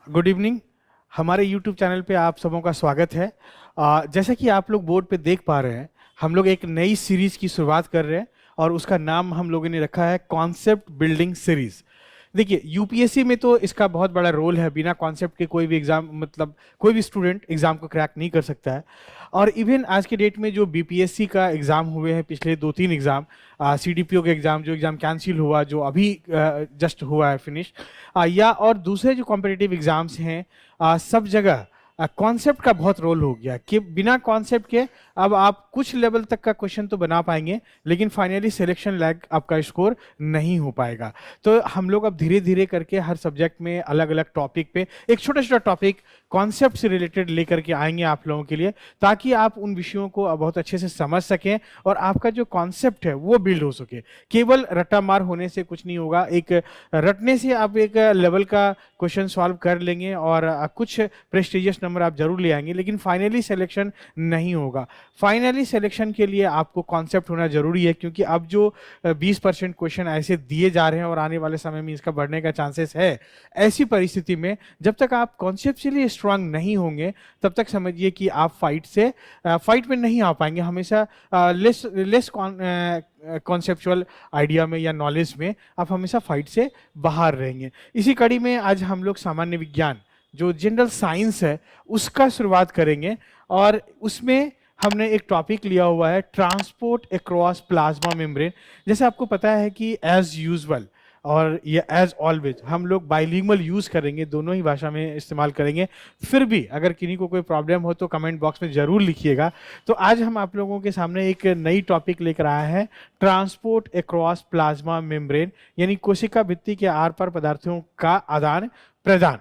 Good evening. हमारे YouTube channel पे आप सबों का स्वागत है। जैसा कि आप लोग बोर्ड पे देख पा रहे हैं, हम लोग एक नई सीरीज की शुरुआत कर रहे हैं और उसका नाम हम लोगों ने रखा है कॉन्सेप्ट बिल्डिंग सीरीज। देखिए, यूपीएससी में तो इसका बहुत बड़ा रोल है। बिना कॉन्सेप्ट के कोई भी एग्जाम, मतलब कोई भी स्टूडेंट एग्जाम को क्रैक नहीं कर सकता है। और इवन आज के डेट में जो बीपीएससी का एग्जाम हुए हैं, पिछले 2-3 एग्जाम, सीडीपीओ के एग्जाम, जो एग्जाम कैंसिल हुआ, जो अभी जस्ट हुआ है फिनिश, या और दूसरे जो कॉम्पिटिटिव एग्जाम्स हैं, सब जगह कॉन्सेप्ट का बहुत रोल हो गया कि बिना कॉन्सेप्ट के अब आप कुछ लेवल तक का क्वेश्चन तो बना पाएंगे, लेकिन फाइनली सिलेक्शन लायक आपका स्कोर नहीं हो पाएगा। तो हम लोग अब धीरे धीरे करके हर सब्जेक्ट में अलग अलग टॉपिक पे एक छोटा छोटा टॉपिक कॉन्सेप्ट से रिलेटेड लेकर के आएंगे आप लोगों के लिए, ताकि आप उन विषयों को बहुत अच्छे से समझ सकें और आपका जो कॉन्सेप्ट है वो बिल्ड हो सके। केवल रट्टा मार होने से कुछ नहीं होगा। एक रटने से आप एक लेवल का क्वेश्चन सॉल्व कर लेंगे और कुछ प्रेस्टिजियस नंबर आप जरूर ले आएंगे, लेकिन फाइनली सिलेक्शन नहीं होगा। फाइनली सिलेक्शन के लिए आपको कॉन्सेप्ट होना जरूरी है, क्योंकि अब जो 20% क्वेश्चन ऐसे दिए जा रहे हैं और आने वाले समय में इसका बढ़ने का चांसेस है। ऐसी परिस्थिति में जब तक आप कॉन्सेप्चुअली स्ट्रांग नहीं होंगे, तब तक समझिए कि आप फाइट में नहीं आ पाएंगे। हमेशा लेस लेस कॉन्सेप्चुअल आइडिया में या नॉलेज में आप हमेशा फाइट से बाहर रहेंगे। इसी कड़ी में आज हम लोग सामान्य विज्ञान, जो जनरल साइंस है, उसका शुरुआत करेंगे। और उसमें हमने एक टॉपिक लिया हुआ है ट्रांसपोर्ट अक्रॉस प्लाज्मा मेम्ब्रेन। जैसे आपको पता है कि एज यूजुअल और ये एज ऑलवेज हम लोग बाइलिंगुअल यूज करेंगे, दोनों ही भाषा में इस्तेमाल करेंगे। फिर भी अगर किन्हीं को कोई प्रॉब्लम हो तो कमेंट बॉक्स में जरूर लिखिएगा। तो आज हम आप लोगों के सामने एक नई टॉपिक लेकर आए हैं, ट्रांसपोर्ट अक्रॉस प्लाज्मा मेम्ब्रेन, यानी कोशिका भित्ति के आर पार पदार्थों का आदान प्रदान।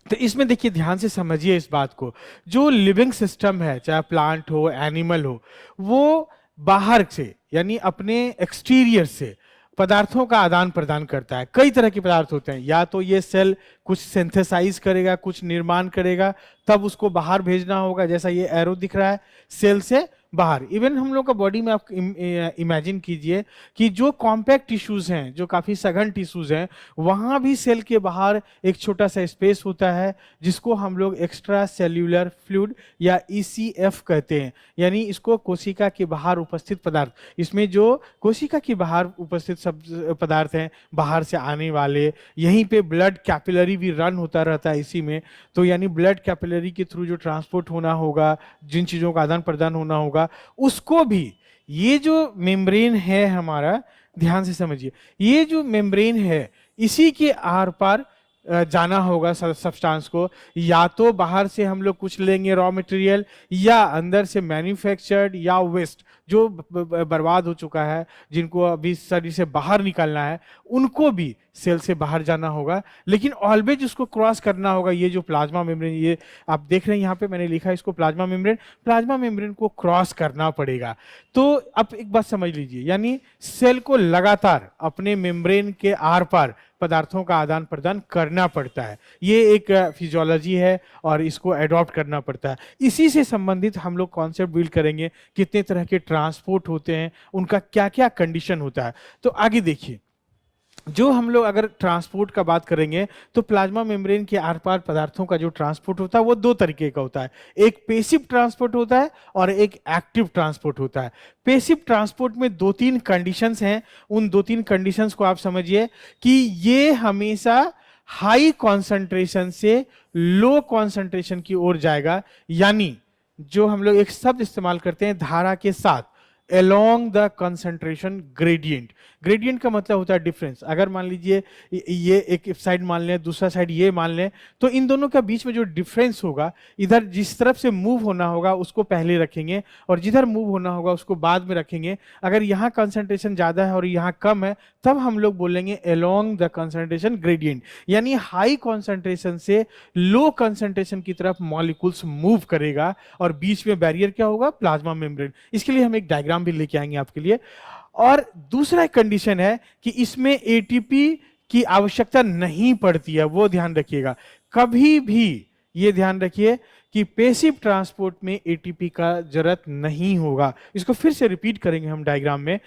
तो इसमें देखिए, ध्यान से समझिए इस बात को। जो लिविंग सिस्टम है, चाहे प्लांट हो, एनिमल हो, वो बाहर से यानी अपने एक्सटीरियर से पदार्थों का आदान प्रदान करता है। कई तरह के पदार्थ होते हैं। या तो ये सेल कुछ सिंथेसाइज करेगा, कुछ निर्माण करेगा, तब उसको बाहर भेजना होगा। जैसा ये एरो दिख रहा है, सेल से बाहर। इवन हम लोग का बॉडी में आप इमेजिन कीजिए कि जो कॉम्पैक्ट टिश्यूज हैं, जो काफी सघन टिश्यूज हैं, वहां भी सेल के बाहर एक छोटा सा स्पेस होता है, जिसको हम लोग एक्स्ट्रा सेल्यूलर फ्लूइड या ईसीएफ कहते हैं। यानी इसको कोशिका के बाहर उपस्थित पदार्थ। इसमें जो कोशिका के बाहर उपस्थित सब पदार्थ हैं, बाहर से आने वाले, यहीं पे ब्लड कैपिलरी भी रन होता रहता है इसी में। तो यानी ब्लड कैपिलरी के थ्रू जो ट्रांसपोर्ट होना होगा, जिन चीजों का आदान प्रदान होना होगा, उसको भी ये जो मेम्ब्रेन है हमारा, ध्यान से समझिए, ये जो मेम्ब्रेन है, इसी के आर पार जाना होगा सब्सटेंस को। या तो बाहर से हम लोग कुछ लेंगे रॉ मटेरियल, या अंदर से मैन्युफैक्चर्ड या वेस्ट जो बर्बाद हो चुका है, जिनको अभी शरीर से बाहर निकालना है, उनको भी सेल से बाहर जाना होगा। लेकिन ऑलवेज उसको क्रॉस करना होगा। ये जो प्लाज्मा मेम्ब्रेन, ये आप देख रहे हैं यहाँ पे मैंने लिखा है इसको प्लाज्मा मेम्ब्रेन। प्लाज्मा मेम्ब्रेन को क्रॉस करना पड़ेगा। तो अब एक बात समझ लीजिए, यानी सेल को लगातार अपने मेम्ब्रेन के आर पार पदार्थों का आदान प्रदान करना पड़ता है। ये एक फिजियोलॉजी है और इसको एडॉप्ट करना पड़ता है। इसी से संबंधित हम लोग कॉन्सेप्ट बिल्ड करेंगे, कितने तरह के ट्रांसपोर्ट होते हैं, उनका क्या क्या कंडीशन होता है। तो आगे देखिए, जो हम लोग अगर ट्रांसपोर्ट का बात करेंगे, तो प्लाज्मा मेम्ब्रेन के आर पार पदार्थों का जो ट्रांसपोर्ट होता है वो दो तरीके का होता है। एक पेसिव ट्रांसपोर्ट होता है और एक एक्टिव ट्रांसपोर्ट होता है। पेसिव ट्रांसपोर्ट में 2-3 कंडीशंस हैं। उन 2-3 कंडीशंस को आप समझिए कि ये हमेशा हाई कॉन्सेंट्रेशन से लो कॉन्सेंट्रेशन की ओर जाएगा। यानी जो हम लोग एक शब्द इस्तेमाल करते हैं धारा के साथ, along the concentration gradient. Gradient का मतलब होता है डिफरेंस। अगर मान लीजिए ये एक साइड मान लें, दूसरा साइड ये मान लें, तो इन दोनों के बीच में जो डिफरेंस होगा, इधर जिस तरफ से मूव होना होगा उसको पहले रखेंगे और जिधर मूव होना होगा उसको बाद में रखेंगे। अगर यहाँ कंसंट्रेशन ज्यादा है और यहाँ कम है, तब हम लोग बोलेंगे along द कंसंट्रेशन ग्रेडियंट। यानी हाई कॉन्सेंट्रेशन से लो कंसंट्रेशन की तरफ मॉलिक्यूल्स मूव करेगा और बीच में बैरियर क्या होगा, प्लाज्मा मेम्ब्रेन। इसके लिए हम एक डायग्राम भी लेके आएंगे आपके लिए। और दूसरा कंडीशन है कि इसमें एटीपी की आवश्यकता नहीं पड़ती है, वो ध्यान रखिएगा। कभी भी ये ध्यान रखिए कि पेसिव ट्रांसपोर्ट में एटीपी का जरूरत नहीं होगा। इसको फिर से रिपीट करेंगे हम डायग्राम में।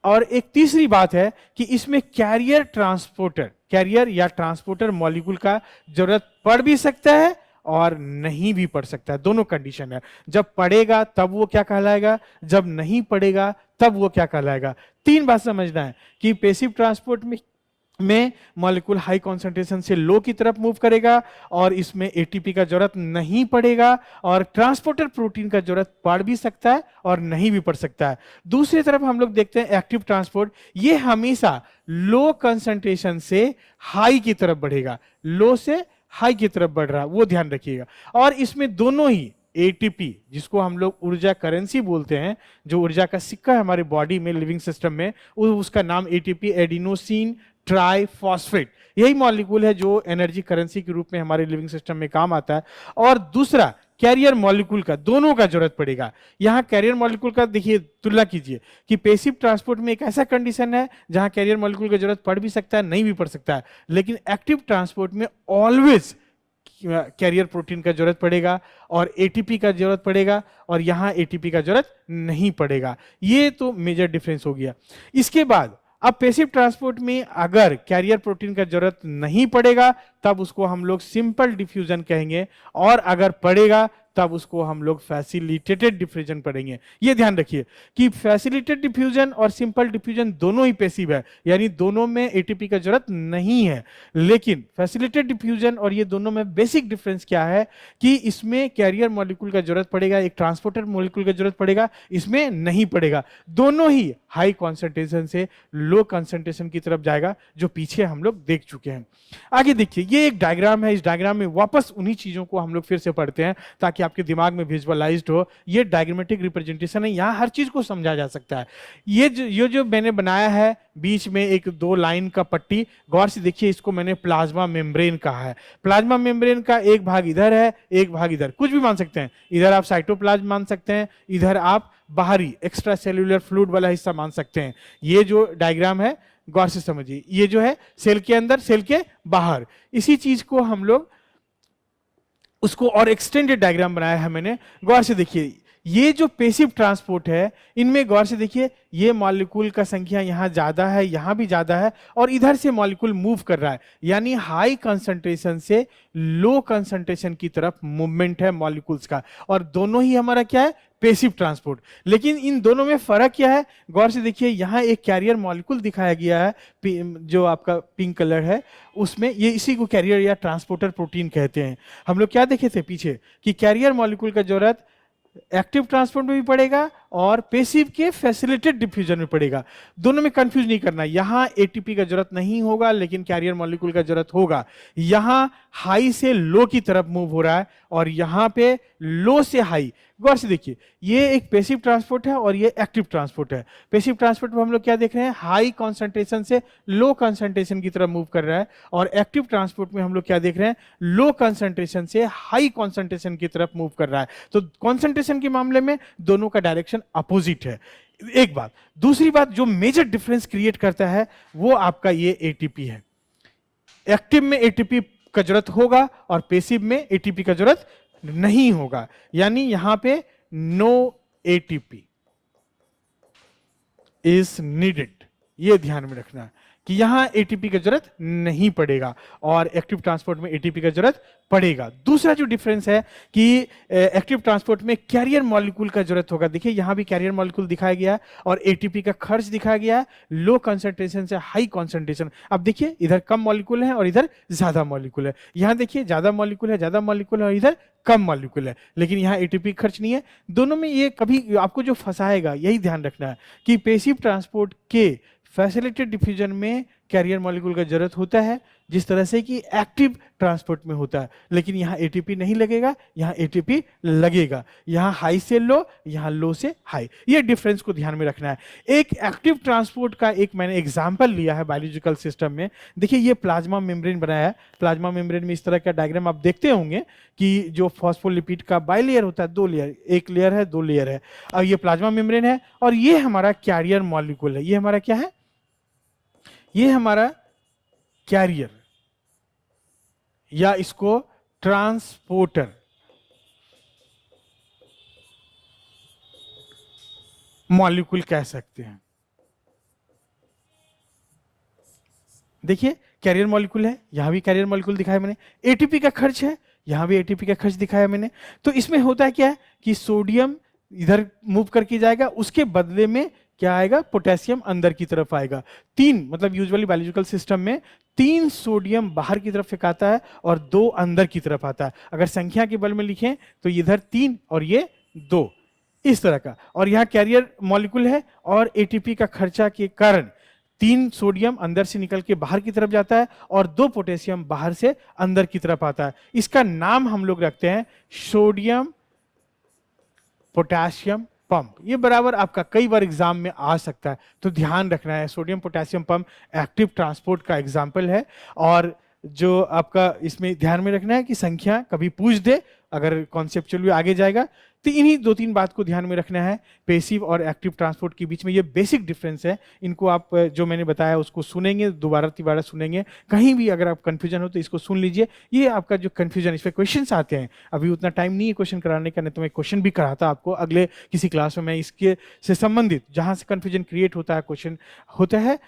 और एक तीसरी बात है कि इसमें कैरियर या ट्रांसपोर्टर मॉलिक्यूल का जरूरत पड़ भी सकता है और नहीं भी पड़ सकता है, दोनों कंडीशन है। जब पड़ेगा तब वो क्या कहलाएगा, जब नहीं पड़ेगा तब वो क्या कहलाएगा। तीन बात समझना है कि पेसिव ट्रांसपोर्ट में मॉलिक्यूल हाई कॉन्सेंट्रेशन से लो की तरफ मूव करेगा और इसमें एटीपी का जरूरत नहीं पड़ेगा, और ट्रांसपोर्टर प्रोटीन का जरूरत पड़ भी सकता है और नहीं भी पड़ सकता है। दूसरी तरफ हम लोग देखते हैं एक्टिव ट्रांसपोर्ट, ये हमेशा लो कंसेंट्रेशन से हाई की तरफ बढ़ेगा, लो से हाई की तरफ बढ़ रहा है, वो ध्यान रखिएगा। और इसमें दोनों ही एटीपी, जिसको हम लोग ऊर्जा करेंसी बोलते हैं, जो ऊर्जा का सिक्का है हमारे बॉडी में, लिविंग सिस्टम में, उसका नाम एटीपी, एडिनोसिन ट्राइफॉस्फेट, यही मॉलिक्यूल है जो एनर्जी करेंसी के रूप में हमारे लिविंग सिस्टम में काम आता है। और दूसरा कैरियर मॉलिक्यूल का, दोनों का जरूरत पड़ेगा। यहां कैरियर मॉलिक्यूल का देखिए, तुलना कीजिए कि पेसिव ट्रांसपोर्ट में एक ऐसा कंडीशन है जहां कैरियर मॉलिक्यूल की जरूरत पड़ भी सकता है, नहीं भी पड़ सकता है, लेकिन एक्टिव ट्रांसपोर्ट में ऑलवेज कैरियर प्रोटीन का जरूरत पड़ेगा और एटीपी का जरूरत पड़ेगा, और यहां एटीपी का जरूरत नहीं पड़ेगा। ये तो मेजर डिफरेंस हो गया। इसके बाद अब पेसिव ट्रांसपोर्ट में अगर कैरियर प्रोटीन का जरूरत नहीं पड़ेगा तब उसको हम लोग सिंपल डिफ्यूजन कहेंगे, और अगर पड़ेगा तब उसको हम लोग फैसिलिटेटेड डिफ्यूजन पढ़ेंगे। ये ध्यान रखिए कि फैसिलिटेटेड डिफ्यूजन और सिंपल डिफ्यूजन दोनों ही पैसिव है, यानी दोनों में एटीपी का जरूरत नहीं है। लेकिन फैसिलिटेटेड डिफ्यूजन और ये दोनों में बेसिक डिफरेंस क्या है कि इसमें कैरियर मॉलिक्यूल का जरूरत पड़ेगा, एक ट्रांसपोर्टर मॉलिक्यूल का जरूरत पड़ेगा, इसमें नहीं पड़ेगा। दोनों ही हाई कॉन्सेंट्रेशन से लो कॉन्सेंट्रेशन की तरफ जाएगा, जो पीछे हम लोग देख चुके हैं। आगे देखिए, ये एक डायग्राम है, इस डायग्राम में वापस उन्हीं चीजों को हम लोग फिर से पढ़ते हैं ताकि आपके दिमाग में विजुअलाइज्ड हो। ये डायग्रामेटिक रिप्रेजेंटेशन है, यहां हर चीज को समझा जा सकता है। ये जो मैंने बनाया है, बीच में एक दो लाइन का पट्टी, गौर से देखिए, इसको मैंने प्लाज्मा मेम्ब्रेन कहा है। प्लाज्मा मेम्ब्रेन का एक भाग इधर है, एक भाग इधर, कुछ भी मान सकते हैं। इधर आप साइटोप्लाज्म मान सकते हैं, इधर आप बाहरी एक्स्ट्रा सेल्यूलर फ्लूइड वाला हिस्सा मान सकते हैं। ये जो डायग्राम है गौर से समझिए, ये जो है सेल के अंदर, सेल के बाहर, इसी चीज को हम लोग उसको और एक्सटेंडेड डायग्राम बनाया है मैंने। गौर से देखिए, ये जो पेसिव ट्रांसपोर्ट है, इनमें गौर से देखिए, ये मॉलिक्यूल का संख्या यहां ज्यादा है, यहां भी ज्यादा है, और इधर से मॉलिक्यूल मूव कर रहा है, यानी हाई कंसंट्रेशन से लो कंसंट्रेशन की तरफ मूवमेंट है मॉलिक्यूल्स का। और दोनों ही हमारा क्या है, पेसिव ट्रांसपोर्ट। लेकिन इन दोनों में फर्क क्या है, गौर से देखिए, यहां एक कैरियर मॉलिक्यूल दिखाया गया है, जो आपका पिंक कलर है, उसमें ये इसी को कैरियर या ट्रांसपोर्टर प्रोटीन कहते हैं। हम लोग क्या देखे थे पीछे कि कैरियर मॉलिक्यूल का जरूरत एक्टिव ट्रांसपोर्ट में भी पड़ेगा और पेसिव के फैसिलिटेटेड डिफ्यूजन में पड़ेगा। दोनों में कंफ्यूज नहीं करना, यहां एटीपी का जरूरत नहीं होगा लेकिन कैरियर मॉलिक्यूल का जरूरत होगा। यहां हाई से लो की तरफ मूव हो रहा है और यहां पे लो से हाई। गौर से देखिए, ये एक पेसिव ट्रांसपोर्ट है और ये एक्टिव ट्रांसपोर्ट है। पेसिव ट्रांसपोर्ट में हम लोग क्या देख रहे हैं, हाई कॉन्सेंट्रेशन से लो कॉन्सेंट्रेशन की तरफ मूव कर रहा है, और एक्टिव ट्रांसपोर्ट में हम लोग क्या देख रहे हैं, लो कॉन्सेंट्रेशन से हाई कॉन्सेंट्रेशन की तरफ मूव कर रहा है। तो कॉन्सेंट्रेशन के मामले में दोनों का डायरेक्शन अपोजिट है। एक बात, दूसरी बात जो मेजर डिफरेंस क्रिएट करता है वो आपका ये एटीपी है। एक्टिव में एटीपी का जरूरत होगा और पेसिव में एटीपी का जरूरत नहीं होगा, यानी यहां पे नो एटीपी इज नीडेड। ये ध्यान में रखना कि यहां एटीपी की जरूरत नहीं पड़ेगा और एक्टिव ट्रांसपोर्ट में एटीपी की जरूरत पड़ेगा। दूसरा जो डिफरेंस है कि एक्टिव ट्रांसपोर्ट में कैरियर मॉलिक्यूल का जरूरत होगा। देखिए यहां भी कैरियर मॉलिक्यूल दिखाया गया है और एटीपी का खर्च दिखाया गया है, लो कंसंट्रेशन से हाई कंसंट्रेशन। अब देखिए इधर कम मॉलिक्यूल है और इधर ज्यादा मॉलिक्यूल है। यहां देखिए ज्यादा मॉलिक्यूल है, ज्यादा मॉलिक्यूल है, और इधर कम मॉलिक्यूल है, लेकिन यहाँ एटीपी खर्च नहीं है। दोनों में ये कभी आपको जो फंसाएगा, यही ध्यान रखना है कि पेसिव ट्रांसपोर्ट के फैसिलिटेटेड डिफ्यूजन में कैरियर मॉलिक्यूल का जरूरत होता है, जिस तरह से कि एक्टिव ट्रांसपोर्ट में होता है, लेकिन यहाँ एटीपी नहीं लगेगा, यहाँ एटीपी लगेगा। यहाँ हाई से लो, यहाँ लो से हाई। ये डिफरेंस को ध्यान में रखना है। एक एक्टिव ट्रांसपोर्ट का एक मैंने एग्जांपल लिया है बायोलॉजिकल सिस्टम में। देखिए ये प्लाज्मा मेम्ब्रेन बनाया है। प्लाज्मा मेम्ब्रेन में इस तरह का डायग्राम आप देखते होंगे कि जो फॉस्फोलिपिड का बाइलेयर होता है, दो लेयर, एक लेयर है, दो लेयर है। अब ये प्लाज्मा मेम्ब्रेन है और ये हमारा कैरियर मॉलिक्यूल है। ये हमारा क्या है, ये हमारा कैरियर या इसको ट्रांसपोर्टर मॉलिक्यूल कह सकते हैं। देखिए कैरियर मॉलिक्यूल है, यहाँ भी कैरियर मॉलिक्यूल दिखाया मैंने। एटीपी का खर्च है, यहाँ भी एटीपी का खर्च दिखाया मैंने। तो इसमें होता है क्या है कि सोडियम इधर मूव करके जाएगा, उसके बदले में क्या आएगा, पोटेशियम अंदर की तरफ आएगा। तीन, मतलब यूजुअली बायोलॉजिकल सिस्टम में तीन सोडियम बाहर की तरफ फेंकाता है और दो अंदर की तरफ आता है। अगर संख्या के बल में लिखें तो इधर तीन और ये दो, इस तरह का। और यहाँ कैरियर मॉलिक्यूल है और एटीपी का खर्चा के कारण तीन सोडियम अंदर से निकल के बाहर की तरफ जाता है और दो पोटेशियम बाहर से अंदर की तरफ आता है। इसका नाम हम लोग रखते हैं सोडियम पोटेशियम पंप। ये बराबर आपका कई बार एग्जाम में आ सकता है, तो ध्यान रखना है। Sodium potassium pump active transport का एग्जाम्पल है। और जो आपका इसमें ध्यान में रखना है कि संख्या कभी पूछ दे, अगर कॉन्सेप्चुअली आगे जाएगा तो इन्हीं दो तीन बात को ध्यान में रखना है। पेसिव और एक्टिव ट्रांसपोर्ट के बीच में ये बेसिक डिफरेंस है। इनको आप जो मैंने बताया उसको सुनेंगे, दोबारा तिबारा सुनेंगे। कहीं भी अगर आप कंफ्यूजन हो तो इसको सुन लीजिए। ये आपका जो कंफ्यूजन, इस पर क्वेश्चन आते हैं, अभी उतना टाइम नहीं है क्वेश्चन कराने का, नहीं तो मैं क्वेश्चन भी कराता आपको अगले किसी क्लास में। मैं इसके से संबंधित जहाँ से कंफ्यूजन क्रिएट होता है, क्वेश्चन होता है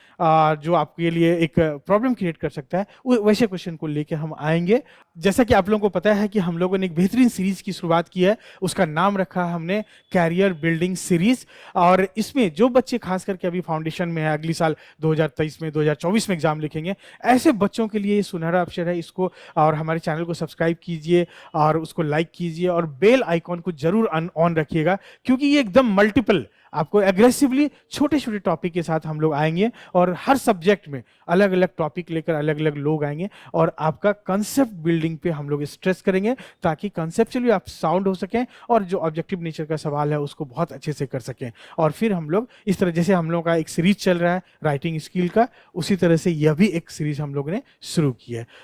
जो आपके लिए एक प्रॉब्लम क्रिएट कर सकता है, वैसे क्वेश्चन को लेकर हम आएंगे। जैसा कि आप लोगों को पता है कि हम लोगों ने एक बेहतरीन सीरीज की शुरुआत की है, उसका नाम रखा हमने कैरियर बिल्डिंग सीरीज। और इसमें जो बच्चे खास करके अभी फाउंडेशन में है, अगली साल 2023 में 2024 में एग्जाम लिखेंगे, ऐसे बच्चों के लिए ये सुनहरा अवसर है। इसको और हमारे चैनल को सब्सक्राइब कीजिए और उसको लाइक कीजिए और बेल आइकॉन को जरूर ऑन रखिएगा, क्योंकि ये एकदम मल्टीपल, आपको एग्रेसिवली छोटे छोटे टॉपिक के साथ हम लोग आएंगे और हर सब्जेक्ट में अलग अलग टॉपिक लेकर अलग अलग लोग आएंगे और आपका कंसेप्ट बिल्डिंग पे हम लोग स्ट्रेस करेंगे, ताकि कंसेप्चुअली आप साउंड हो सकें और जो ऑब्जेक्टिव नेचर का सवाल है उसको बहुत अच्छे से कर सकें। और फिर हम लोग इस तरह, जैसे हम लोगों का एक सीरीज चल रहा है राइटिंग स्किल का, उसी तरह से यह भी एक सीरीज हम लोग ने शुरू की है।